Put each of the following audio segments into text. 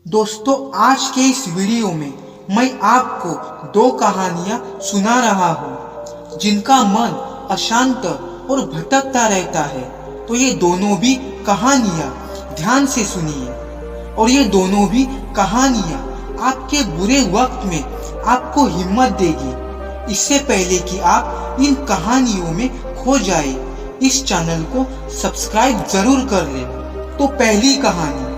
दोस्तों, आज के इस वीडियो में मैं आपको दो कहानियां सुना रहा हूं जिनका मन अशांत और भटकता रहता है। तो ये दोनों भी कहानियां ध्यान से सुनिए और ये दोनों भी कहानियां आपके बुरे वक्त में आपको हिम्मत देगी। इससे पहले कि आप इन कहानियों में खो जाए, इस चैनल को सब्सक्राइब जरूर कर लें। तो पहली कहानी,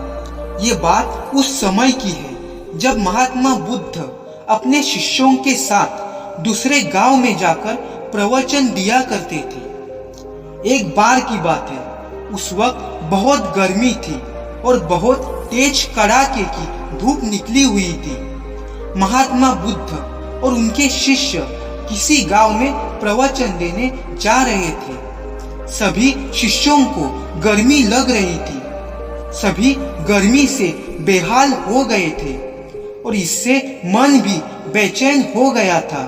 ये बात उस समय की है जब महात्मा बुद्ध अपने शिष्यों के साथ दूसरे गांव में जाकर प्रवचन दिया करते थे। एक बार की बात है, उस वक्त बहुत गर्मी थी और बहुत तेज कड़ाके की धूप निकली हुई थी। महात्मा बुद्ध और उनके शिष्य किसी गांव में प्रवचन देने जा रहे थे। सभी शिष्यों को गर्मी लग रही थी, सभी गर्मी से बेहाल हो गए थे और इससे मन भी बेचैन हो गया था।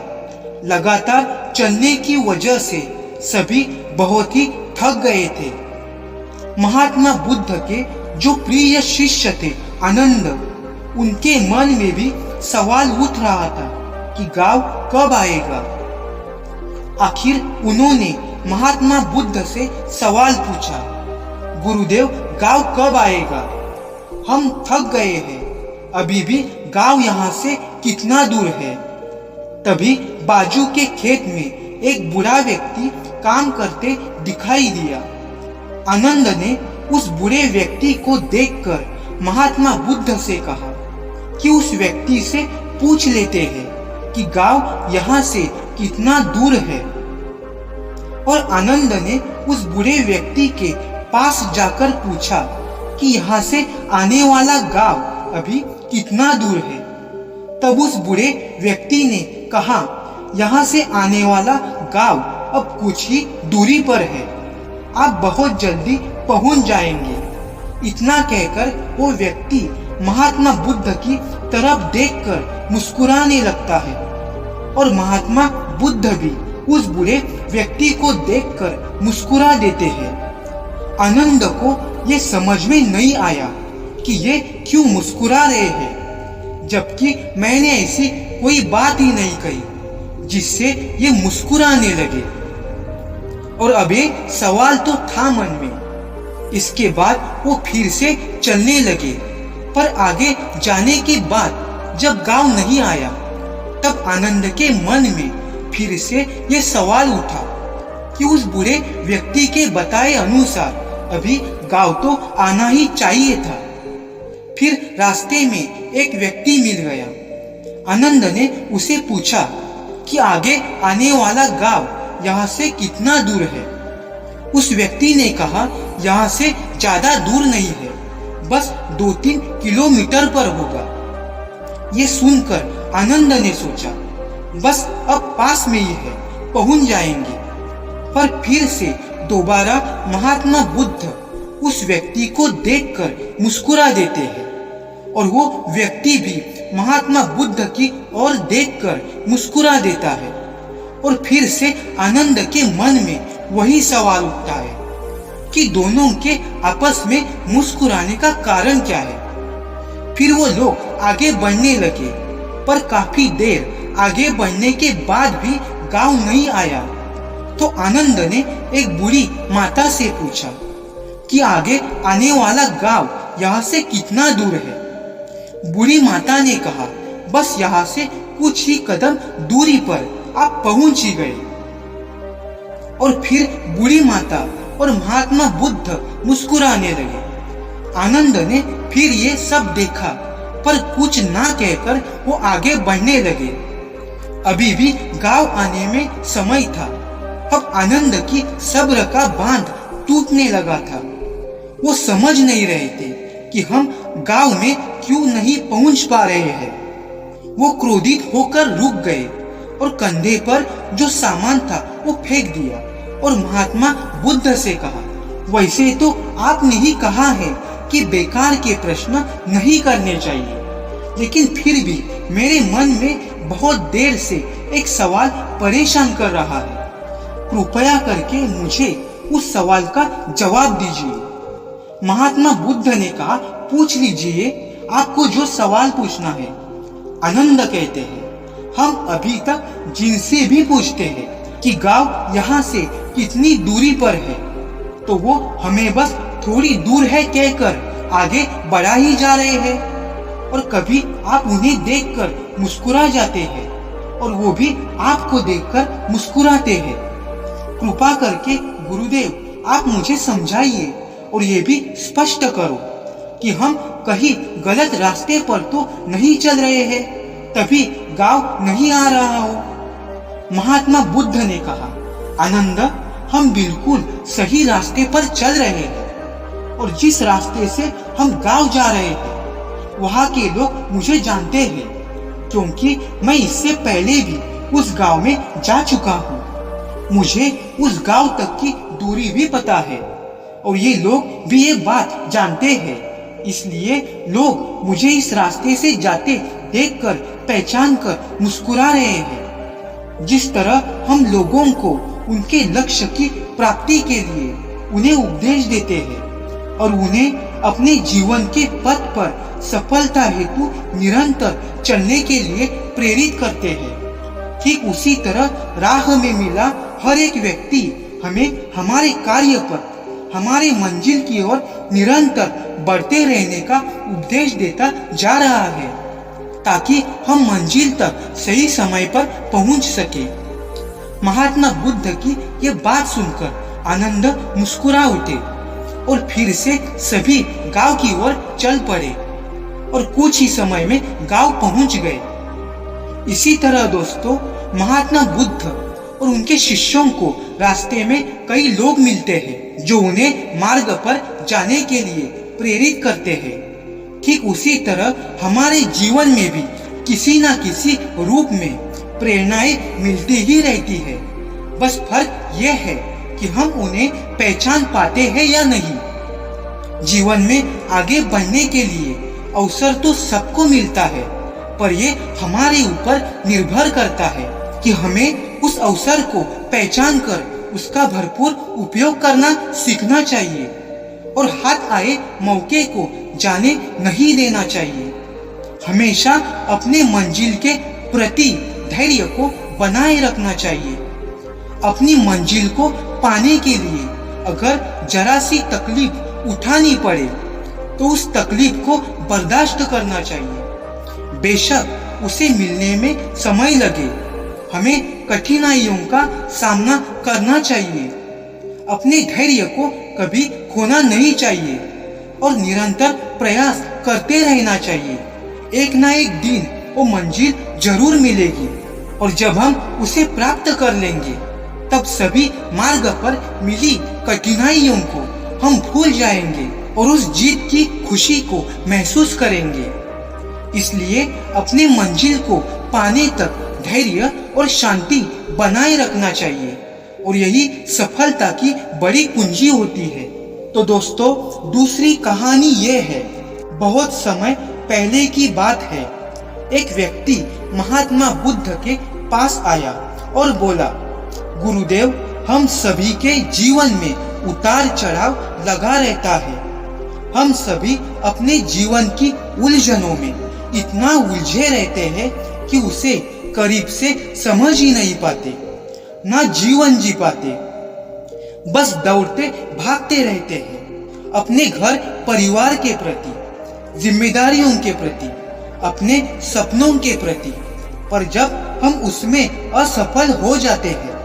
लगातार चलने की वजह से सभी बहुत ही थक गए थे। महात्मा बुद्ध के जो प्रिय शिष्य थे आनंद, उनके मन में भी सवाल उठ रहा था कि गांव कब आएगा। आखिर उन्होंने महात्मा बुद्ध से सवाल पूछा, गुरुदेव, गांव कब आएगा? हम थक गए हैं, अभी भी गांव यहाँ से कितना दूर है? तभी बाजू के खेत में एक बूढ़ा व्यक्ति काम करते दिखाई दिया। आनंद ने उस बूढ़े व्यक्ति को देखकर महात्मा बुद्ध से कहा कि उस व्यक्ति से पूछ लेते हैं कि गांव यहाँ से कितना दूर है। और आनंद ने उस बूढ़े व्यक्ति के पास जाकर पूछा कि यहाँ से आने वाला गांव अभी कितना दूर है। तब उस बूढ़े व्यक्ति ने कहा, यहाँ से आने वाला गांव अब कुछ ही दूरी पर है, आप बहुत जल्दी पहुंच जाएंगे। इतना कहकर वो व्यक्ति महात्मा बुद्ध की तरफ देखकर मुस्कुराने लगता है और महात्मा बुद्ध भी उस बूढ़े व्यक्ति को देखकर मुस्कुरा देते हैं। आनंद को ये समझ में नहीं आया कि ये क्यों मुस्कुरा रहे हैं, जबकि मैंने ऐसी कोई बात ही नहीं कही जिससे ये मुस्कुराने लगे। और अबे सवाल तो था मन में। इसके बाद वो फिर से चलने लगे, पर आगे जाने के बाद जब गांव नहीं आया, तब आनंद के मन में फिर से ये सवाल उठा कि उस बूढ़े व्यक्ति के बताए अनुसार अभी गांव तो आना ही चाहिए था। फिर रास्ते में एक व्यक्ति मिल गया। आनंद ने उसे पूछा कि आगे आने वाला गांव यहाँ से कितना दूर है। उस व्यक्ति ने कहा, यहाँ से ज्यादा दूर नहीं है, बस 2-3 किलोमीटर पर होगा। ये सुनकर आनंद ने सोचा, बस अब पास में ही है, पहुंच जाएंगे। पर फिर से दोबारा महात्मा बुद्ध उस व्यक्ति को देखकर मुस्कुरा देते हैं और वो व्यक्ति भी महात्मा बुद्ध की ओर देखकर मुस्कुरा देता है। और फिर से आनंद के मन में वही सवाल उठता है कि दोनों के आपस में मुस्कुराने का कारण क्या है। फिर वो लोग आगे बढ़ने लगे, पर काफी देर आगे बढ़ने के बाद भी गांव नहीं आया। तो आनंद ने एक बूढ़ी माता से पूछा कि आगे आने वाला गांव यहाँ से कितना दूर है। बूढ़ी माता ने कहा, बस यहाँ से कुछ ही कदम दूरी पर आप पहुंच ही गए। और फिर बूढ़ी माता और महात्मा बुद्ध मुस्कुराने लगे। आनंद ने फिर ये सब देखा, पर कुछ ना कहकर वो आगे बढ़ने लगे। अभी भी गांव आने में समय था। अब आनंद की सब्र का बांध टूटने लगा था। वो समझ नहीं रहे थे कि हम गांव में क्यों नहीं पहुंच पा रहे हैं। वो क्रोधित होकर रुक गए और कंधे पर जो सामान था वो फेंक दिया और महात्मा बुद्ध से कहा, वैसे तो आपने ही कहा है कि बेकार के प्रश्न नहीं करने चाहिए, लेकिन फिर भी मेरे मन में बहुत देर से एक सवाल परेशान कर रहा है। कृपया करके मुझे उस सवाल का जवाब दीजिए। महात्मा बुद्ध ने कहा, पूछ लीजिए, आपको जो सवाल पूछना है। आनंद कहते हैं, हम अभी तक जिनसे भी पूछते हैं कि गांव यहाँ से कितनी दूरी पर है, तो वो हमें बस थोड़ी दूर है कहकर आगे बढ़ा ही जा रहे हैं। और कभी आप उन्हें देखकर मुस्कुरा जाते हैं और वो भी आपको देखकर मुस्कुराते हैं। कृपा करके गुरुदेव आप मुझे समझाइए और ये भी स्पष्ट करो कि हम कहीं गलत रास्ते पर तो नहीं चल रहे हैं, तभी गांव नहीं आ रहा हो। महात्मा बुद्ध ने कहा, आनंद, हम बिल्कुल सही रास्ते पर चल रहे हैं और जिस रास्ते से हम गांव जा रहे हैं वहां के लोग मुझे जानते हैं, क्योंकि मैं इससे पहले भी उस गांव में जा चुका हूँ। मुझे उस गांव तक की दूरी भी पता है और ये लोग भी ये बात जानते हैं, इसलिए लोग मुझे इस रास्ते से जाते देखकर पहचान कर मुस्कुरा रहे हैं। जिस तरह हम लोगों को उनके लक्ष्य की प्राप्ति के लिए उन्हें उपदेश देते हैं और उन्हें अपने जीवन के पथ पर सफलता हेतु निरंतर चलने के लिए प्रेरित करते हैं, ठीक उसी तरह राह में मिला हर एक व्यक्ति हमें हमारे कार्य पर, हमारे मंजिल की ओर निरंतर बढ़ते रहने का उपदेश देता जा रहा है, ताकि हम मंजिल तक सही समय पर पहुंच सके। महात्मा बुद्ध की ये बात सुनकर आनंद मुस्कुरा उठे और फिर से सभी गांव की ओर चल पड़े और कुछ ही समय में गांव पहुंच गए। इसी तरह दोस्तों, महात्मा बुद्ध और उनके शिष्यों को रास्ते में कई लोग मिलते हैं जो उन्हें मार्ग पर जाने के लिए प्रेरित करते हैं। ठीक उसी तरह हमारे जीवन में भी किसी न किसी रूप में प्रेरणाएं मिलती ही रहती है। बस फर्क यह है कि हम उन्हें पहचान पाते हैं या नहीं। जीवन में आगे बढ़ने के लिए अवसर तो सबको मिलता है, पर यह हमारे ऊपर निर्भर करता है कि हमें उस अवसर को पहचान कर उसका भरपूर उपयोग करना सीखना चाहिए और हाथ आए मौके को जाने नहीं देना चाहिए। हमेशा अपने मंजिल के प्रति धैर्य को बनाए रखना चाहिए। अपनी मंजिल को पाने के लिए अगर जरा सी तकलीफ उठानी पड़े तो उस तकलीफ को बर्दाश्त करना चाहिए। बेशक उसे मिलने में समय लगे, हमें कठिनाइयों का सामना करना चाहिए। अपने धैर्य को कभी खोना नहीं चाहिए और निरंतर प्रयास करते रहना चाहिए। एक ना एक दिन वो मंजिल जरूर मिलेगी और जब हम उसे प्राप्त कर लेंगे तब सभी मार्ग पर मिली कठिनाइयों को हम भूल जाएंगे और उस जीत की खुशी को महसूस करेंगे। इसलिए अपने मंजिल को पाने तक धैर्य और शांति बनाए रखना चाहिए और यही सफलता की बड़ी कुंजी होती है। तो दोस्तों, दूसरी कहानी ये है। बहुत समय पहले की बात है। एक व्यक्ति महात्मा बुद्ध के पास आया और बोला, गुरुदेव, हम सभी के जीवन में उतार चढ़ाव लगा रहता है। हम सभी अपने जीवन की उलझनों में इतना उलझे रहते हैं कि उसे करीब से समझ ही नहीं पाते, ना जीवन जी पाते। बस दौड़ते भागते रहते हैं अपने घर परिवार के प्रति, जिम्मेदारियों के प्रति, अपने सपनों के प्रति। पर जब हम उसमें असफल हो जाते हैं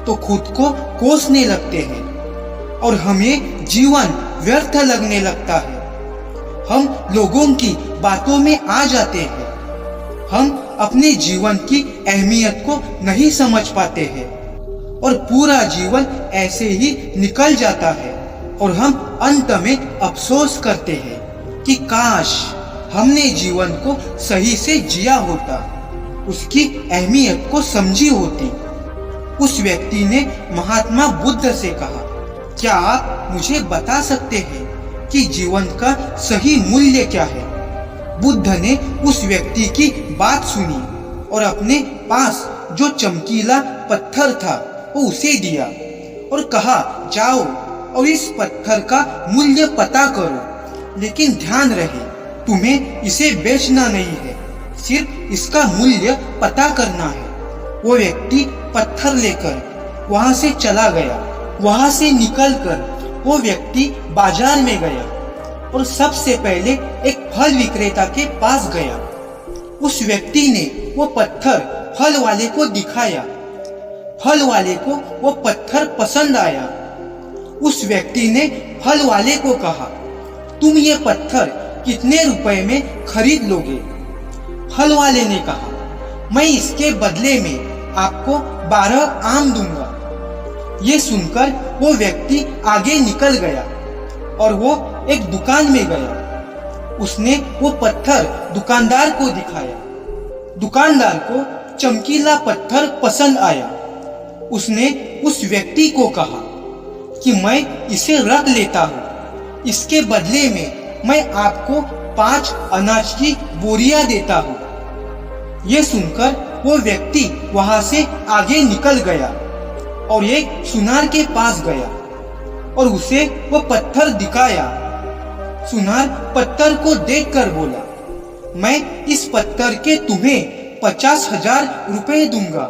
तो खुद को कोसने लगते हैं और हमें जीवन व्यर्थ लगने लगता है। हम लोगों की बातों में आ जाते हैं। हम अपने जीवन की अहमियत को नहीं समझ पाते हैं और पूरा जीवन ऐसे ही निकल जाता है और हम अंत में अफसोस करते हैं कि काश हमने जीवन को सही से जिया होता, उसकी अहमियत को समझी होती। उस व्यक्ति ने महात्मा बुद्ध से कहा, क्या आप मुझे बता सकते हैं कि जीवन का सही मूल्य क्या है? बुद्ध ने उस व्यक्ति की बात सुनी और अपने पास जो चमकीला पत्थर था वो उसे दिया और कहा, जाओ और इस पत्थर का मूल्य पता करो, लेकिन ध्यान रहे तुम्हें इसे बेचना नहीं है, सिर्फ इसका मूल्य पता करना है। वो व्यक्ति पत्थर लेकर वहां से चला गया। वहां से निकलकर वो व्यक्ति बाजार में गया और सबसे पहले एक फल विक्रेता के पास गया। उस व्यक्ति ने वो पत्थर फल वाले को दिखाया। फल वाले को वो पत्थर पसंद आया। उस व्यक्ति ने फल वाले को कहा, तुम ये पत्थर कितने रुपए में खरीद लोगे? फल वाले ने कहा, मैं इसके बदले में आपको 12 आम दूंगा। ये सुनकर वो व्यक्ति आगे निकल गया और वो एक दुकान में गया। उसने वो पत्थर दुकानदार को दिखाया। दुकानदार को चमकीला पत्थर पसंद आया। उसने उस व्यक्ति को कहा कि मैं इसे रख लेता हूँ, इसके बदले में मैं आपको 5 अनाज की बोरियां देता हूँ। ये सुनकर वो व्यक्ति वहां से आगे निकल गया और एक सुनार के पास गया और उसे वो पत्थर दिखाया। सुनार पत्थर को देखकर बोला, मैं इस पत्थर के तुम्हें 50,000 रुपए दूंगा।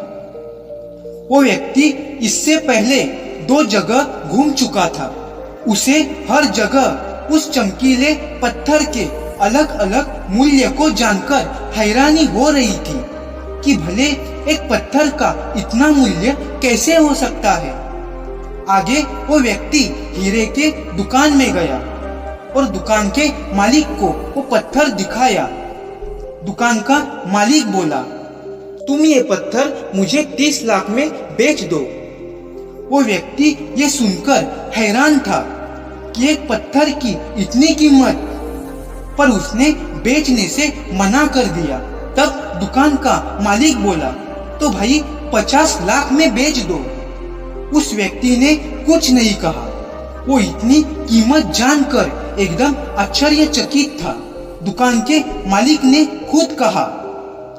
वो व्यक्ति इससे पहले 2 जगह घूम चुका था। उसे हर जगह उस चमकीले पत्थर के अलग अलग मूल्य को जानकर हैरानी हो रही थी कि भले एक पत्थर का इतना मूल्य कैसे हो सकता है। आगे वो व्यक्ति हीरे के दुकान में गया और दुकान के मालिक को वो पत्थर दिखाया। दुकान का मालिक बोला, तुम ये पत्थर मुझे 30 लाख में बेच दो। वो व्यक्ति ये सुनकर हैरान था कि एक पत्थर की इतनी कीमत, पर उसने बेचने से मना कर दिया। तब दुकान का मालिक बोला, तो भाई 50 लाख में बेच दो। उस व्यक्ति ने कुछ नहीं कहा। वो इतनी कीमत जानकर एकदम आश्चर्यचकित था। दुकान के मालिक ने खुद कहा,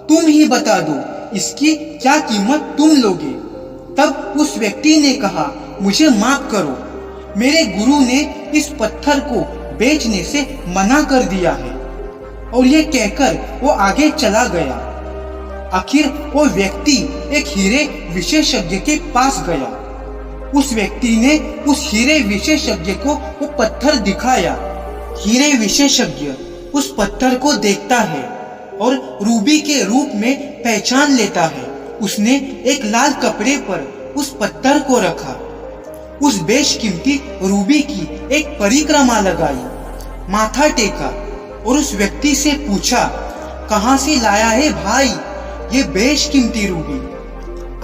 तुम ही बता दो इसकी क्या कीमत तुम लोगे। तब उस व्यक्ति ने कहा, मुझे माफ करो, मेरे गुरु ने इस पत्थर को बेचने से मना कर दिया है। और ये कहकर वो आगे चला गया। आखिर वो व्यक्ति एक हीरे विशेषज्ञ के पास गया। उस व्यक्ति ने उस हीरे विशेषज्ञ को वो पत्थर दिखाया। हीरे विशेषज्ञ उस पत्थर को देखता है और रूबी के रूप में पहचान लेता है। उसने एक लाल कपड़े पर उस पत्थर को रखा, उस बेशकीमती रूबी की एक परिक्रमा लगाई, माथा टेका और उस व्यक्ति से पूछा, कहाँ से लाया है भाई ये बेशकीमती रूबी?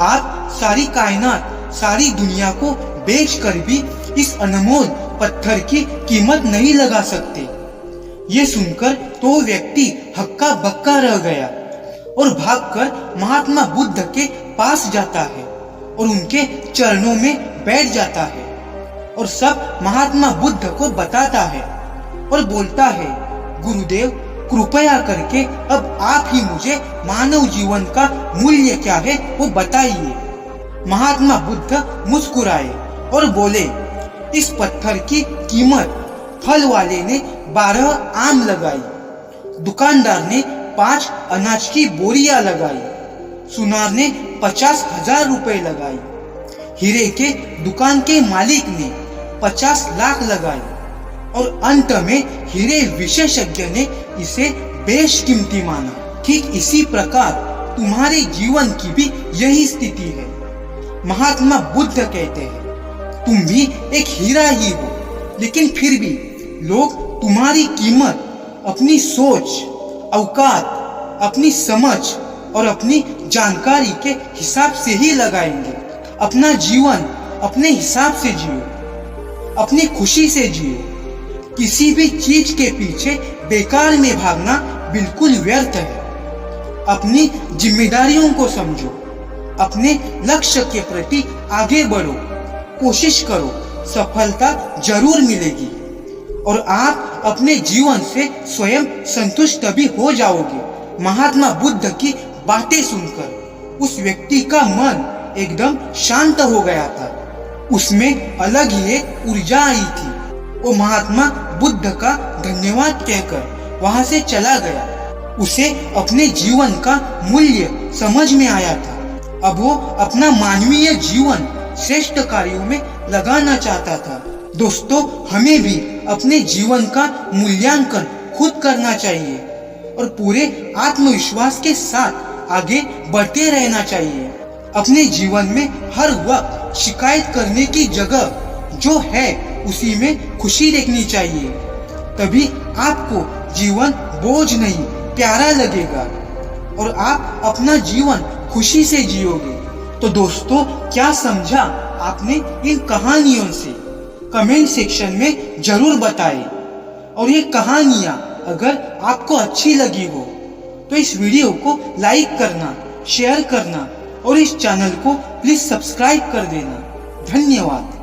आप सारी कायनात, सारी दुनिया को बेचकर भी इस अनमोल पत्थर की कीमत नहीं लगा सकते। ये सुनकर तो व्यक्ति हक्का बक्का रह गया और भागकर महात्मा बुद्ध के पास जाता है और उनके चरणों में बैठ जाता है और सब महात्मा बुद्ध को बताता है और बोलता है, गुरुदेव कृपया करके अब आप ही मुझे मानव जीवन का मूल्य क्या है वो बताइए। महात्मा बुद्ध मुस्कुराए और बोले, इस पत्थर की कीमत फल वाले ने 12 आम लगाई, दुकानदार ने 5 अनाज की बोरियां लगाई, सुनार ने 50,000 रुपए लगाई, हीरे के दुकान के मालिक ने 50 लाख लगाई और अंत में हीरे विशेषज्ञ ने इसे बेशकीमती माना। ठीक इसी प्रकार तुम्हारे जीवन की भी यही स्थिति है। महात्मा बुद्ध कहते हैं, तुम भी एक हीरा ही हो, लेकिन फिर भी लोग तुम्हारी कीमत अपनी सोच, औकात, अपनी समझ और अपनी जानकारी के हिसाब से ही लगाएंगे। अपना जीवन अपने हिसाब से जियो, अपनी खुशी से जियो। किसी भी चीज के पीछे बेकार में भागना बिल्कुल व्यर्थ है। अपनी जिम्मेदारियों को समझो, अपने लक्ष्य के प्रति आगे बढ़ो, कोशिश करो, सफलता जरूर मिलेगी और आप अपने जीवन से स्वयं संतुष्ट भी हो जाओगे। महात्मा बुद्ध की बातें सुनकर उस व्यक्ति का मन एकदम शांत हो गया था। उसमें अलग ही एक ऊर्जा आई थी। वो महात्मा बुद्ध का धन्यवाद कहकर वहां से चला गया। उसे अपने जीवन का मूल्य समझ में आया था। अब वो अपना मानवीय जीवन श्रेष्ठ कार्यों में लगाना चाहता था। दोस्तों, हमें भी अपने जीवन का मूल्यांकन खुद करना चाहिए और पूरे आत्मविश्वास के साथ आगे बढ़ते रहना चाहिए। अपने जीवन में हर वक्त शिकायत करने की जगह जो है उसी में खुशी देखनी चाहिए। तभी आपको जीवन बोझ नहीं प्यारा लगेगा और आप अपना जीवन खुशी से जियोगे। तो दोस्तों, क्या समझा आपने इन कहानियों से? कमेंट सेक्शन में जरूर बताएं। और ये कहानियां अगर आपको अच्छी लगी हो तो इस वीडियो को लाइक करना, शेयर करना और इस चैनल को प्लीज सब्सक्राइब कर देना। धन्यवाद।